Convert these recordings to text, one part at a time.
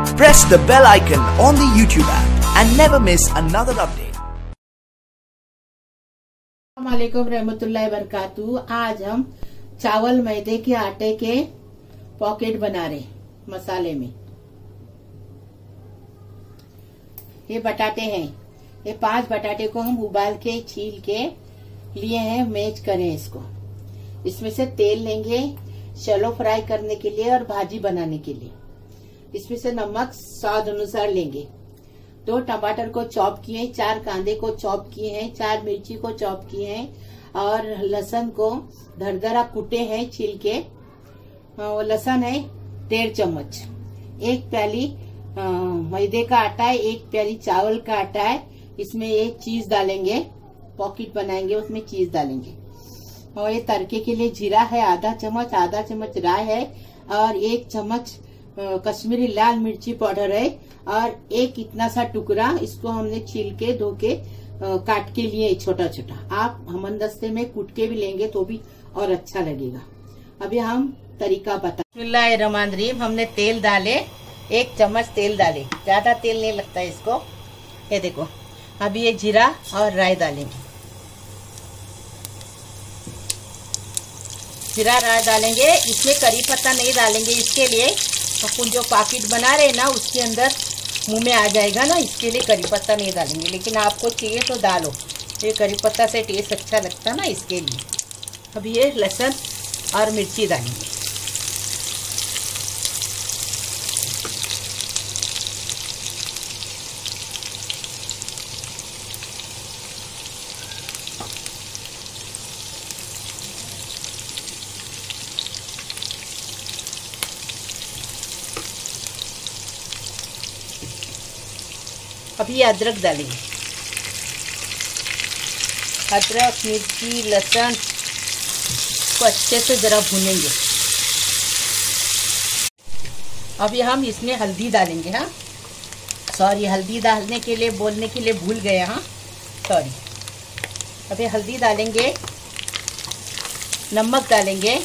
Press the bell icon on the YouTube app and never miss another update. अस्सलामुअलैकुम रहमतुल्लाहि बरकातहू। आज हम चावल मैदे के आटे के पॉकेट बना रहे मसाले में। ये बटाटे हैं, ये 5 बटाटे को हम उबाल के छील के लिए हैं, मैच करें इसको। इसमें से तेल लेंगे शैलो फ्राई करने के लिए और भाजी बनाने के लिए। इसमें से नमक स्वाद अनुसार लेंगे। 2 टमाटर को चॉप किए, 4 कांदे को चॉप किए हैं, 4 मिर्ची को चॉप किए हैं और लहसुन को दरदरा कूटे हैं छील के। लहसुन है 1.5 चम्मच। 1 प्याली मैदे का आटा है, 1 प्याली चावल का आटा है। इसमें ये चीज डालेंगे, पॉकेट बनाएंगे उसमें चीज डालेंगे। और ये तड़के के लिए जीरा है आधा चम्मच राई है और 1 चम्मच कश्मीरी लाल मिर्ची पाउडर है और एक इतना सा टुकड़ा, इसको हमने छील के धो के काट के लिए छोटा छोटा। आप हमनदस्ते में कूट के भी लेंगे तो भी और अच्छा लगेगा। अभी हम तरीका बता। बिस्मिल्लाहिर्रहमानिर्रहीम। हमने तेल डाले, 1 चम्मच तेल डाले, ज्यादा तेल नहीं लगता है इसको। ये देखो, अभी ये जीरा और राई डालेंगे। जीरा राई डालेंगे, इसमें करी पत्ता नहीं डालेंगे। इसके लिए अपन जो पैकेट बना रहे हैं ना, उसके अंदर मुंह में आ जाएगा ना, इसके लिए करी पत्ता नहीं डालेंगे। लेकिन आपको चाहिए तो डालो, ये करी पत्ता से टेस्ट अच्छा लगता है ना, इसके लिए। अब ये लहसुन और मिर्ची डालेंगे। अभी अदरक डालेंगे। अदरक मिर्ची लहसुन को अच्छे से जरा भूनेंगे। अभी हम इसमें हल्दी डालेंगे। हाँ सॉरी, हल्दी डालने के लिए बोलने के लिए भूल गए। हाँ सॉरी। अभी हल्दी डालेंगे, नमक डालेंगे,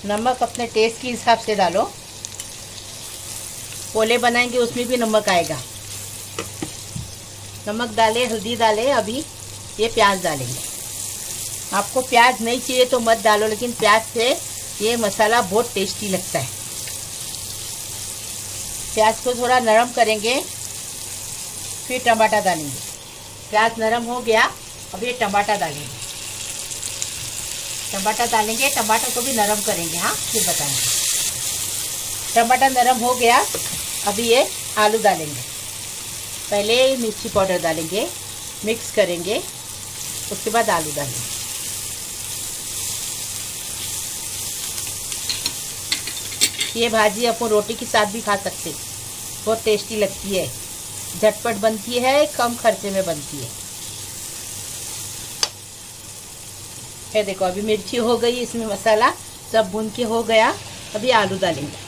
नमक अपने टेस्ट के हिसाब से डालो। पोले बनाएंगे उसमें भी नमक आएगा। नमक डाले, हल्दी डाले। अभी ये प्याज डालेंगे। आपको प्याज नहीं चाहिए तो मत डालो, लेकिन प्याज से ये मसाला बहुत टेस्टी लगता है। प्याज को थोड़ा नरम करेंगे, फिर टमाटर डालेंगे। प्याज नरम हो गया, अब ये टमाटर डालेंगे। टमाटर डालेंगे, टमाटर को भी नरम करेंगे। हाँ फिर बताएंगे। टमाटर नरम हो गया, अभी ये आलू डालेंगे। पहले मिर्ची पाउडर डालेंगे, मिक्स करेंगे, उसके बाद आलू डालेंगे। ये भाजी अपन रोटी के साथ भी खा सकते, बहुत टेस्टी लगती है, झटपट बनती है, कम खर्चे में बनती है। ये देखो, अभी मिर्ची हो गई, इसमें मसाला सब भून के हो गया। अभी आलू डालेंगे।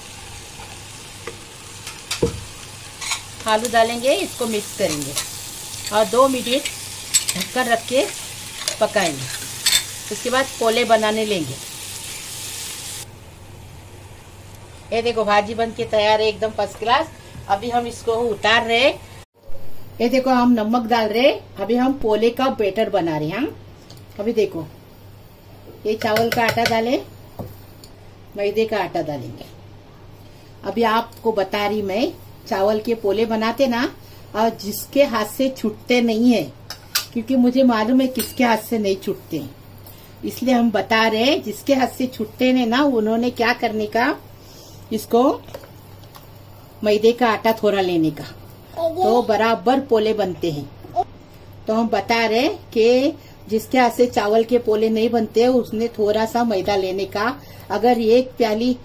आलू डालेंगे, इसको मिक्स करेंगे और 2 मिनट ढककर रख के पकाएंगे। उसके बाद पोले बनाने लेंगे। ये देखो, भाजी बन के तैयार है, एकदम फर्स्ट क्लास। अभी हम इसको उतार रहे। ये देखो, हम नमक डाल रहे। अभी हम पोले का बैटर बना रहे हैं। अभी देखो, ये चावल का आटा डाले, मैदे का आटा डालेंगे। अभी आपको बता रही मैं, चावल के पोले बनाते ना, और जिसके हाथ से छूटते नहीं है, क्योंकि मुझे मालूम है किसके हाथ से नहीं छूटते हैं, इसलिए हम बता रहे हैं। जिसके हाथ से छूटते ने ना, उन्होंने क्या करने का, इसको मैदे का आटा थोड़ा लेने का, तो बराबर पोले बनते हैं। तो हम बता रहे कि जिसके हाथ से चावल के पोले नहीं बनते, उसने थोड़ा सा मैदा लेने का। अगर 1 प्याली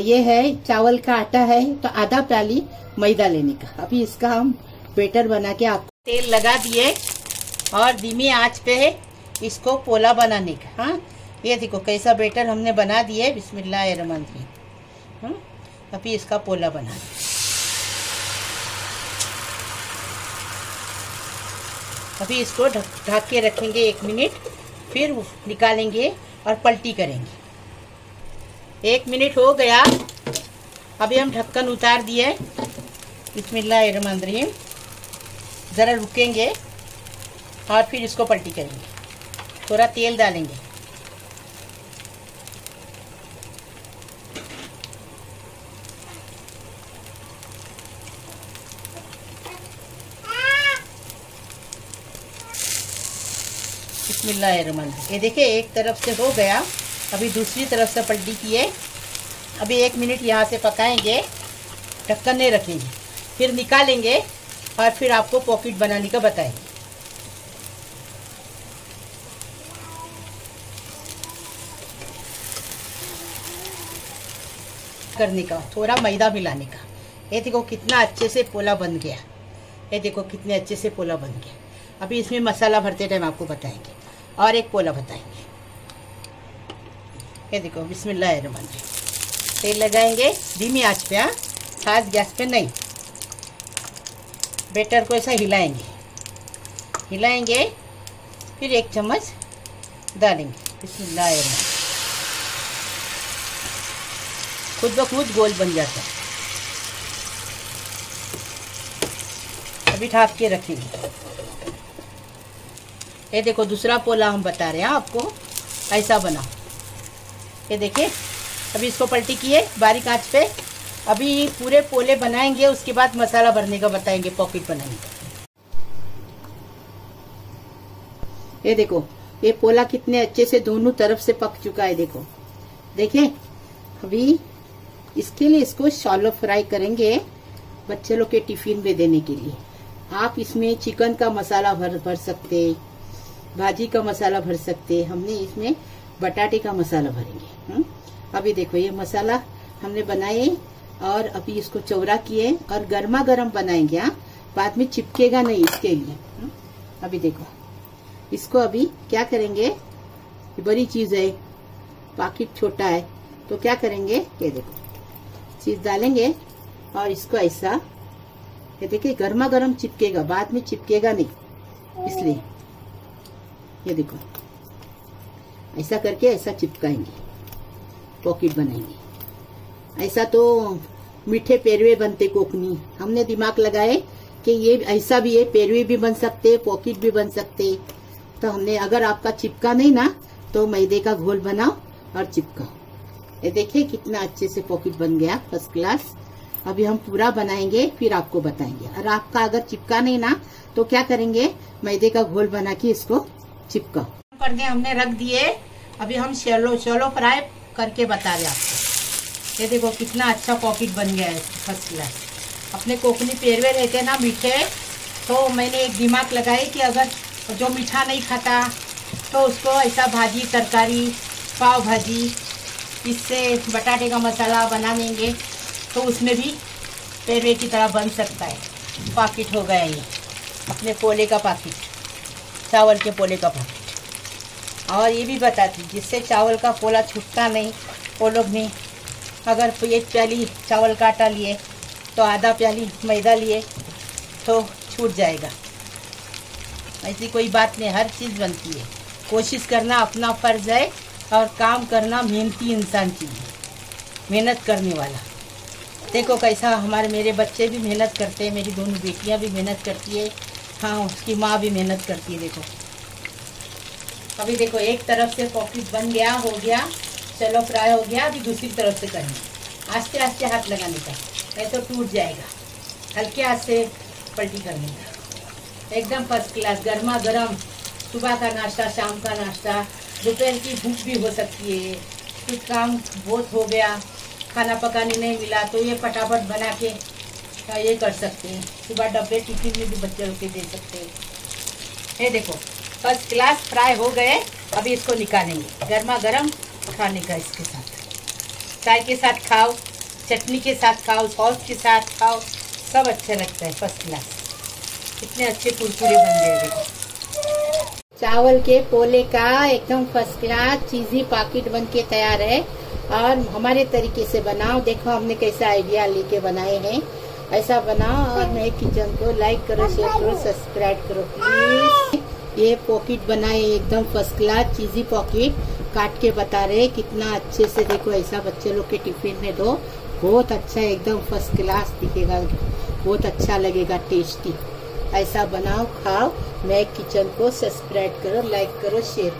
ये है चावल का आटा है तो आधा प्याली मैदा लेने का। अभी इसका हम बैटर बना के आपको तेल लगा दिए और धीमी आंच पे है इसको पोला बनाने का। हाँ ये देखो कैसा बैटर हमने बना दिया है। बिस्मिल्लाहिर्रहमानिर्रहीम। अभी इसका पोला बना दिया। अभी इसको ढक के रखेंगे 1 मिनट, फिर निकालेंगे और पलटी करेंगे। 1 मिनट हो गया। अभी हम ढक्कन उतार दिए। बिस्मिल्लाहिर्रहमानिर्रहीम। ज़रा रुकेंगे और फिर इसको पलटी करेंगे। थोड़ा तेल डालेंगे। बिस्मिल्लाहिर्रहमानिर्रहीम। ये देखिए एक तरफ से हो गया, अभी दूसरी तरफ से पलटी किए। अभी 1 मिनट यहाँ से पकाएंगे, ढक्कन नहीं रखेंगे, फिर निकालेंगे और फिर आपको पॉकेट बनाने का बताएंगे। करने का थोड़ा मैदा मिलाने का। ये देखो कितना अच्छे से पोला बन गया। ये देखो कितने अच्छे से पोला बन गया। अभी इसमें मसाला भरते टाइम आपको बताएंगे और एक पोला बताएंगे। ये देखो बिस्मिल्लाहिर्रहमानिर्रहीम। तेल लगाएंगे धीमी आंच पे, खास गैस पे नहीं। बैटर को ऐसा हिलाएंगे, फिर 1 चम्मच डालेंगे। बिस्मिल्लाहिर्रहमानिर्रहीम। खुद ब खुद गोल बन जाता है। अभी ढक के रखेंगे। ये देखो दूसरा पोला हम बता रहे हैं आपको, ऐसा बना। ये देखिए अभी इसको पलटी किए बारीक आंच पे। अभी पूरे पोले बनाएंगे, उसके बाद मसाला भरने का बताएंगे, पॉकेट बनाने का। ये देखो ये पोला कितने अच्छे से दोनों तरफ से पक चुका है। देखो देखिए अभी इसके लिए इसको शैलो फ्राई करेंगे बच्चे लोग के टिफिन में देने के लिए। आप इसमें चिकन का मसाला भर सकते, भाजी का मसाला भर सकते। हमने इसमें बटाटे का मसाला भरेंगे। अभी देखो ये मसाला हमने बनाए और अभी इसको चौड़ा किए और गर्मा गर्म बनाएंगे। बाद में चिपकेगा नहीं इसके लिए। अभी देखो इसको अभी क्या करेंगे, ये बड़ी चीज है, पैकेट छोटा है, तो क्या करेंगे, ये देखो चीज डालेंगे और इसको ऐसा, ये देखिए गर्मा गर्म चिपकेगा, बाद में चिपकेगा नहीं, इसलिए ये देखो ऐसा करके ऐसा चिपकाएंगे, पॉकेट बनाएंगे। ऐसा तो मीठे पेरवे बनते कोकनी। हमने दिमाग लगाए कि ये ऐसा भी है, पेरवे भी बन सकते, पॉकेट भी बन सकते। तो हमने, अगर आपका चिपका नहीं ना तो मैदे का घोल बनाओ और चिपकाओ। ये देखिए कितना अच्छे से पॉकेट बन गया, फर्स्ट क्लास। अभी हम पूरा बनाएंगे फिर आपको बताएंगे। और आपका अगर चिपका नहीं ना तो क्या करेंगे, मैदे का घोल बना के इसको चिपकाओ। करके हमने रख दिए। अभी हम शैलो फ्राई करके बता रहे आपको। ये देखो कितना अच्छा पॉकेट बन गया है, फर्स्ट क्लास। अपने कोकनी पेरवे रहते ना मीठे, तो मैंने एक दिमाग लगाई कि अगर जो मीठा नहीं खाता तो उसको ऐसा भाजी, तरकारी, पाव भाजी, इससे बटाटे का मसाला बना लेंगे तो उसमें भी पेरवे की तरह बन सकता है। पॉकेट हो गया ये अपने पोले का पॉकेट, चावल के पोले का पॉकेट। और ये भी बताती जिससे चावल का पोला छूटता नहीं। वो लोग नहीं, अगर 1 प्याली चावल का आटा लिए तो आधा प्याली मैदा लिए तो छूट जाएगा। ऐसी कोई बात नहीं, हर चीज़ बनती है। कोशिश करना अपना फर्ज है और काम करना मेहनती इंसान चाहिए, मेहनत करने वाला। देखो कैसा मेरे बच्चे भी मेहनत करते हैं, मेरी दोनों बेटियां भी मेहनत करती है, हाँ उसकी माँ भी मेहनत करती है। देखो अभी देखो एक तरफ से पॉकेट बन गया, हो गया, चलो फ्राई हो गया। अभी दूसरी तरफ से करेंगे, आस्ते आस्ते हाथ लगाने का, नहीं तो टूट जाएगा। हल्के हाथ से पलटी करने का, एकदम फर्स्ट क्लास, गर्मा गर्म। सुबह का नाश्ता, शाम का नाश्ता, दोपहर की भूख भी हो सकती है। कुछ काम बहुत हो गया, खाना पकाने नहीं मिला तो ये फटाफट बना के ये कर सकते हैं। सुबह डब्बे टिफिन में भी बच्चे लोग के दे सकते हैं। ये देखो फर्स्ट क्लास फ्राई हो गए। अभी इसको निकालेंगे, गर्मा गर्म खाने का, इसके साथ चाय के साथ खाओ, चटनी के साथ खाओ, सॉस के साथ खाओ, सब अच्छा लगता है। फर्स्ट क्लास, कितने अच्छे कुरकुरे बन गए। देखो चावल के पोले का एकदम फर्स्ट क्लास चीज़ी पॉकेट बन के तैयार है। और हमारे तरीके से बनाओ। देखो हमने कैसा आइडिया लेके बनाए हैं, ऐसा बनाओ। और नए किचन को लाइक करो, शेयर करो, सब्सक्राइब करो प्लीज। ये पॉकेट बनाए एकदम फर्स्ट क्लास चीजी पॉकेट काट के बता रहे कितना अच्छे से। देखो ऐसा बच्चे लोग के टिफिन में दो, बहुत अच्छा एकदम फर्स्ट क्लास दिखेगा, बहुत अच्छा लगेगा, टेस्टी। ऐसा बनाओ खाओ। मैं किचन को सब्सक्राइब करो, लाइक करो, शेयर